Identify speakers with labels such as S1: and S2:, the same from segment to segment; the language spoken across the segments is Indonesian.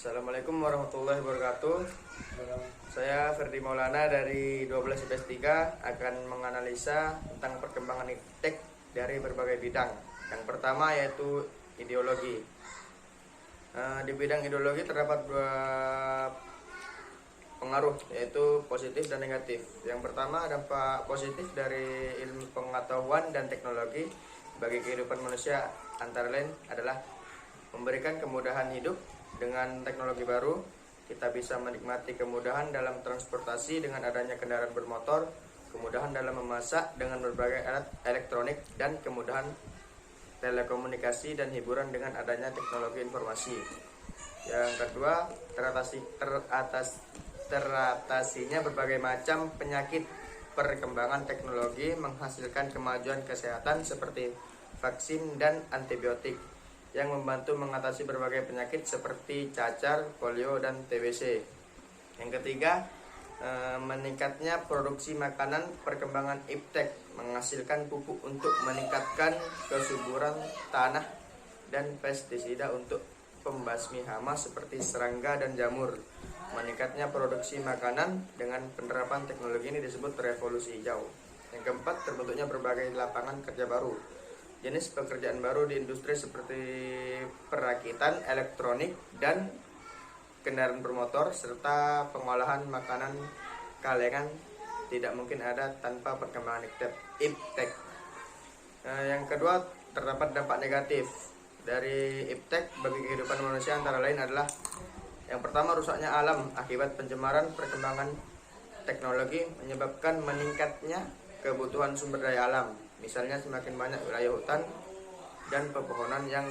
S1: Assalamualaikum warahmatullahi wabarakatuh. Saya Ferdi Maulana dari 12 IPS 3 akan menganalisa tentang perkembangan iptek dari berbagai bidang. Yang pertama yaitu ideologi. Di bidang ideologi terdapat dua pengaruh, yaitu positif dan negatif. Yang pertama, dampak positif dari ilmu pengetahuan dan teknologi bagi kehidupan manusia antara lain adalah memberikan kemudahan hidup. Dengan teknologi baru, kita bisa menikmati kemudahan dalam transportasi dengan adanya kendaraan bermotor, kemudahan dalam memasak dengan berbagai alat elektronik, dan kemudahan telekomunikasi dan hiburan dengan adanya teknologi informasi. Yang kedua, teratasinya berbagai macam penyakit. Perkembangan teknologi menghasilkan kemajuan kesehatan seperti vaksin dan antibiotik yang membantu mengatasi berbagai penyakit seperti cacar, polio, dan TBC. Yang ketiga, meningkatnya produksi makanan. Perkembangan iptek menghasilkan pupuk untuk meningkatkan kesuburan tanah dan pestisida untuk pembasmi hama seperti serangga dan jamur. Meningkatnya produksi makanan dengan penerapan teknologi ini disebut revolusi hijau. Yang keempat, terbentuknya berbagai lapangan kerja baru. Jenis pekerjaan baru di industri seperti perakitan, elektronik, dan kendaraan bermotor, serta pengolahan makanan kalengan tidak mungkin ada tanpa perkembangan iptek. Yang kedua, terdapat dampak negatif dari iptek bagi kehidupan manusia antara lain adalah yang pertama, rusaknya alam akibat pencemaran. Perkembangan teknologi menyebabkan meningkatnya kebutuhan sumber daya alam. Misalnya semakin banyak wilayah hutan dan pepohonan yang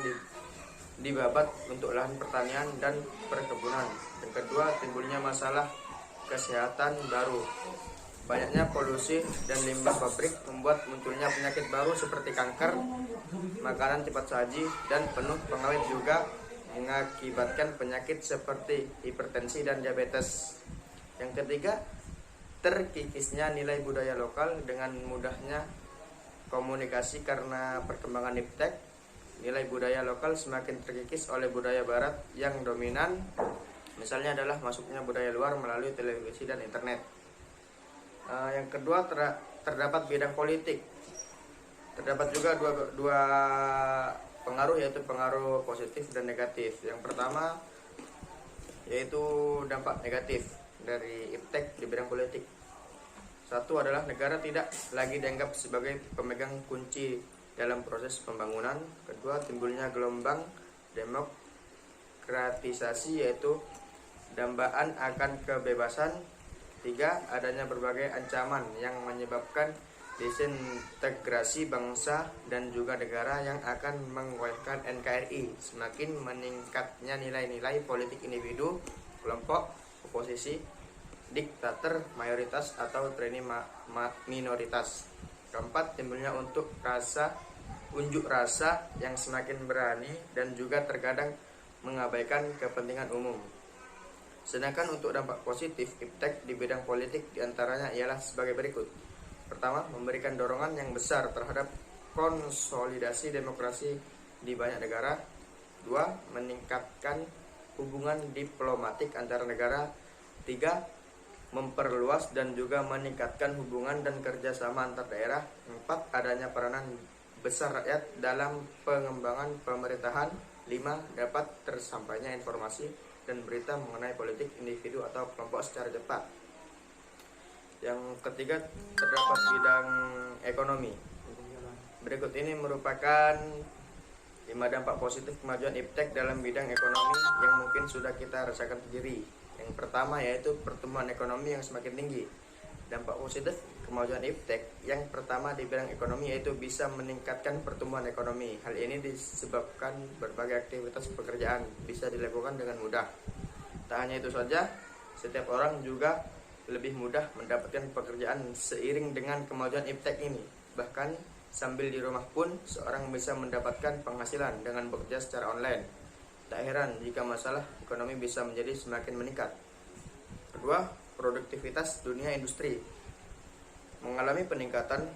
S1: dibabat untuk lahan pertanian dan perkebunan. Yang kedua, timbulnya masalah kesehatan baru. Banyaknya polusi dan limbah pabrik membuat munculnya penyakit baru seperti kanker. Makanan cepat saji dan penuh pengawet juga mengakibatkan penyakit seperti hipertensi dan diabetes. Yang ketiga, terkikisnya nilai budaya lokal. Dengan mudahnya komunikasi karena perkembangan iptek, nilai budaya lokal semakin terkikis oleh budaya barat yang dominan. Misalnya adalah masuknya budaya luar melalui televisi dan internet. Yang kedua, terdapat bidang politik. Terdapat juga dua pengaruh, yaitu pengaruh positif dan negatif. Yang pertama yaitu dampak negatif dari iptek di bidang politik. Satu adalah negara tidak lagi dianggap sebagai pemegang kunci dalam proses pembangunan. Kedua, timbulnya gelombang demokratisasi, yaitu dambaan akan kebebasan. Tiga, adanya berbagai ancaman yang menyebabkan disintegrasi bangsa dan juga negara yang akan menguatkan NKRI. Semakin meningkatnya nilai-nilai politik individu, kelompok, oposisi, diktator, mayoritas, atau tyranni minoritas. Keempat, timbulnya unjuk rasa yang semakin berani dan juga terkadang mengabaikan kepentingan umum. Sedangkan untuk dampak positif iptek di bidang politik diantaranya ialah sebagai berikut. Pertama, memberikan dorongan yang besar terhadap konsolidasi demokrasi di banyak negara. Dua, meningkatkan hubungan diplomatik antara negara. Tiga, memperluas dan juga meningkatkan hubungan dan kerjasama antar daerah. Empat, adanya peranan besar rakyat dalam pengembangan pemerintahan. Lima, dapat tersampainya informasi dan berita mengenai politik individu atau kelompok secara cepat. Yang ketiga, terdapat bidang ekonomi. Berikut ini merupakan 5 dampak positif kemajuan iptek dalam bidang ekonomi yang mungkin sudah kita rasakan sendiri. Yang pertama yaitu pertumbuhan ekonomi yang semakin tinggi. Dampak positif kemajuan iptek yang pertama di bidang ekonomi yaitu bisa meningkatkan pertumbuhan ekonomi. Hal ini disebabkan berbagai aktivitas pekerjaan bisa dilakukan dengan mudah. Tak hanya itu saja, setiap orang juga lebih mudah mendapatkan pekerjaan seiring dengan kemajuan iptek ini. Bahkan sambil di rumah pun seorang bisa mendapatkan penghasilan dengan bekerja secara online. Tak heran jika masalah ekonomi bisa menjadi semakin meningkat. Kedua, produktivitas dunia industri mengalami peningkatan.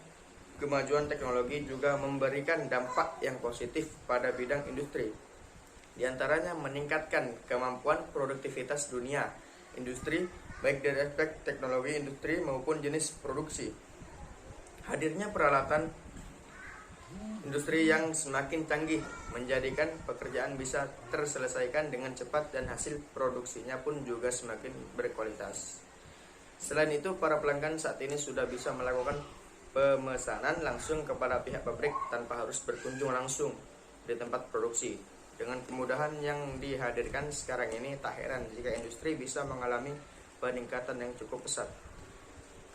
S1: Kemajuan teknologi juga memberikan dampak yang positif pada bidang industri. Di antaranya meningkatkan kemampuan produktivitas dunia industri, baik dari aspek teknologi industri maupun jenis produksi. Hadirnya peralatan industri yang semakin canggih menjadikan pekerjaan bisa terselesaikan dengan cepat dan hasil produksinya pun juga semakin berkualitas. Selain itu, para pelanggan saat ini sudah bisa melakukan pemesanan langsung kepada pihak pabrik tanpa harus berkunjung langsung di tempat produksi. Dengan kemudahan yang dihadirkan sekarang ini, tak heran jika industri bisa mengalami peningkatan yang cukup pesat.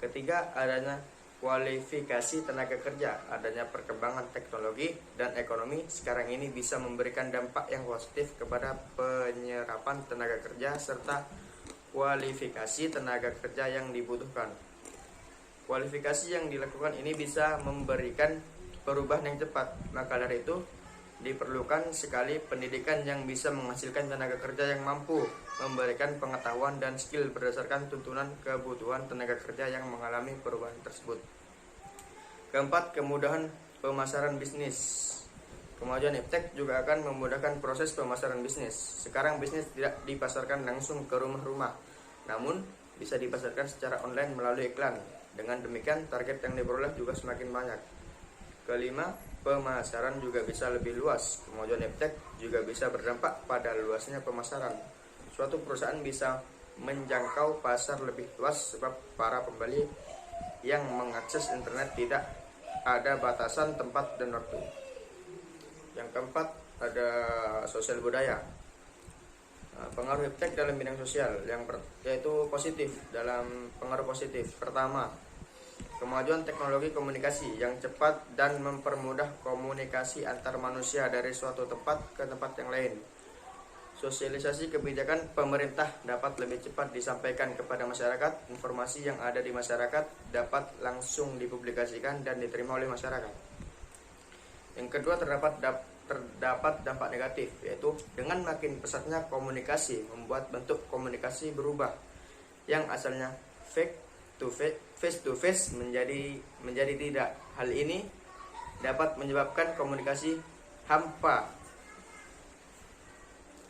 S1: Ketiga, adanya kualifikasi tenaga kerja. Adanya perkembangan teknologi dan ekonomi sekarang ini bisa memberikan dampak yang positif kepada penyerapan tenaga kerja serta kualifikasi tenaga kerja yang dibutuhkan. Kualifikasi yang dilakukan ini bisa memberikan perubahan yang cepat. Maka dari itu diperlukan sekali pendidikan yang bisa menghasilkan tenaga kerja yang mampu memberikan pengetahuan dan skill berdasarkan tuntunan kebutuhan tenaga kerja yang mengalami perubahan tersebut. Keempat, kemudahan pemasaran bisnis. Kemajuan iptek juga akan memudahkan proses pemasaran bisnis. Sekarang bisnis tidak dipasarkan langsung ke rumah-rumah, namun bisa dipasarkan secara online melalui iklan. Dengan demikian, target yang diperoleh juga semakin banyak. Kelima, pemasaran juga bisa lebih luas. Kemajuan iptek juga bisa berdampak pada luasnya pemasaran. Suatu perusahaan bisa menjangkau pasar lebih luas sebab para pembeli yang mengakses internet tidak ada batasan tempat dan waktu. Yang keempat, ada sosial budaya. Pengaruh iptek dalam bidang sosial yaitu positif. Dalam pengaruh positif, pertama, kemajuan teknologi komunikasi yang cepat dan mempermudah komunikasi antar manusia dari suatu tempat ke tempat yang lain. Sosialisasi kebijakan pemerintah dapat lebih cepat disampaikan kepada masyarakat. Informasi yang ada di masyarakat dapat langsung dipublikasikan dan diterima oleh masyarakat. Yang kedua, terdapat dampak negatif, yaitu dengan makin pesatnya komunikasi membuat bentuk komunikasi berubah. Yang asalnya face to face menjadi tidak. Hal ini dapat menyebabkan komunikasi hampa.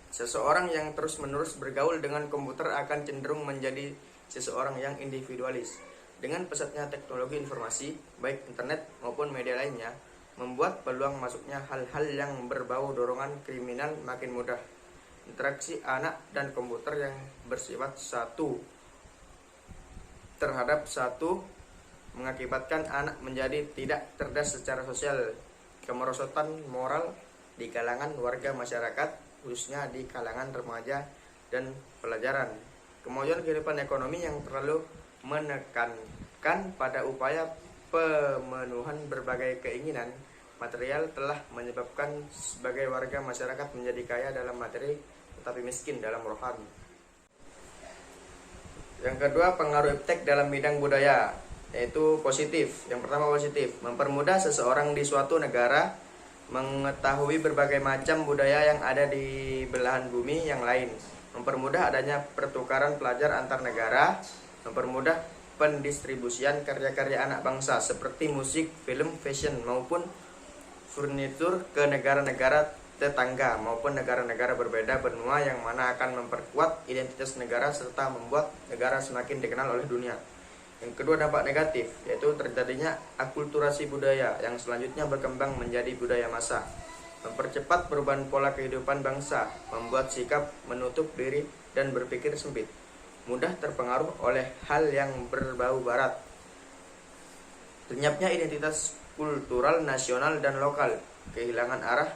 S1: Seseorang yang terus-menerus bergaul dengan komputer akan cenderung menjadi seseorang yang individualis. Dengan pesatnya teknologi informasi, baik internet maupun media lainnya, membuat peluang masuknya hal-hal yang berbau dorongan kriminal makin mudah. Interaksi anak dan komputer yang bersifat satu terhadap satu mengakibatkan anak menjadi tidak cerdas secara sosial. Kemerosotan moral di kalangan warga masyarakat, khususnya di kalangan remaja dan pelajaran. Kemajuan kehidupan ekonomi yang terlalu menekankan pada upaya pemenuhan berbagai keinginan material telah menyebabkan sebagai warga masyarakat menjadi kaya dalam materi tetapi miskin dalam rohani. Yang kedua, pengaruh iptek dalam bidang budaya, yaitu positif. Yang pertama, positif, mempermudah seseorang di suatu negara mengetahui berbagai macam budaya yang ada di belahan bumi yang lain, mempermudah adanya pertukaran pelajar antar negara, mempermudah pendistribusian karya-karya anak bangsa seperti musik, film, fashion maupun furnitur ke negara-negara tetangga maupun negara-negara berbeda benua, yang mana akan memperkuat identitas negara serta membuat negara semakin dikenal oleh dunia. Yang kedua, dampak negatif, yaitu terjadinya akulturasi budaya yang selanjutnya berkembang menjadi budaya massa, mempercepat perubahan pola kehidupan bangsa, membuat sikap menutup diri dan berpikir sempit, mudah terpengaruh oleh hal yang berbau barat, lenyapnya identitas kultural nasional dan lokal, kehilangan arah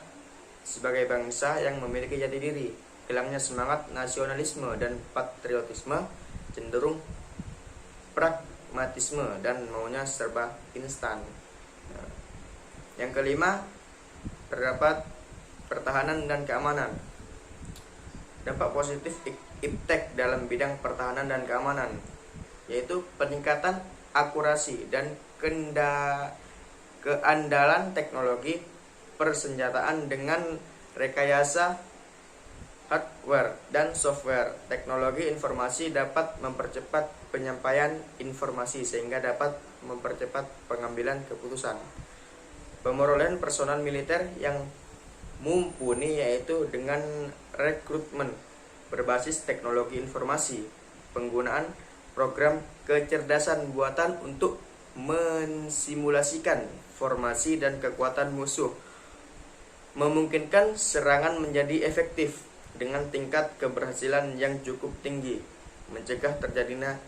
S1: sebagai bangsa yang memiliki jati diri, hilangnya semangat nasionalisme dan patriotisme, cenderung pragmatisme dan maunya serba instan. Yang kelima, terdapat pertahanan dan keamanan. Dampak positif iptek dalam bidang pertahanan dan keamanan, yaitu peningkatan akurasi dan keandalan teknologi persenjataan dengan rekayasa hardware dan software. Teknologi informasi dapat mempercepat penyampaian informasi sehingga dapat mempercepat pengambilan keputusan. Pemerolehan personal militer yang mumpuni, yaitu dengan rekrutmen berbasis teknologi informasi, penggunaan program kecerdasan buatan untuk mensimulasikan formasi dan kekuatan musuh, memungkinkan serangan menjadi efektif dengan tingkat keberhasilan yang cukup tinggi, mencegah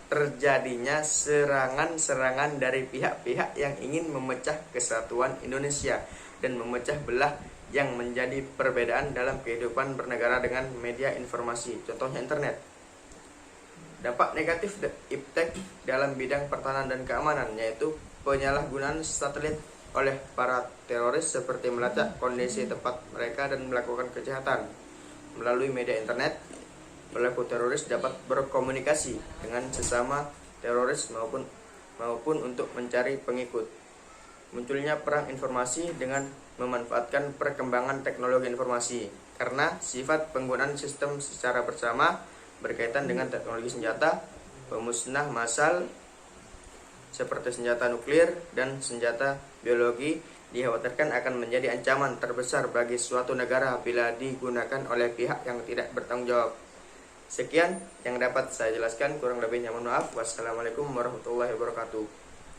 S1: terjadinya serangan-serangan dari pihak-pihak yang ingin memecah kesatuan Indonesia dan memecah belah yang menjadi perbedaan dalam kehidupan bernegara dengan media informasi, contohnya internet. Dampak negatif iptek dalam bidang pertahanan dan keamanan, yaitu penyalahgunaan satelit oleh para teroris seperti melacak kondisi tempat mereka dan melakukan kejahatan. Melalui media internet, pelaku teroris dapat berkomunikasi dengan sesama teroris maupun untuk mencari pengikut. Munculnya perang informasi dengan memanfaatkan perkembangan teknologi informasi, karena sifat penggunaan sistem secara bersama berkaitan dengan teknologi senjata pemusnah massal seperti senjata nuklir dan senjata biologi dikhawatirkan akan menjadi ancaman terbesar bagi suatu negara bila digunakan oleh pihak yang tidak bertanggung jawab. Sekian yang dapat saya jelaskan, kurang lebihnya mohon maaf. Wassalamualaikum warahmatullahi wabarakatuh.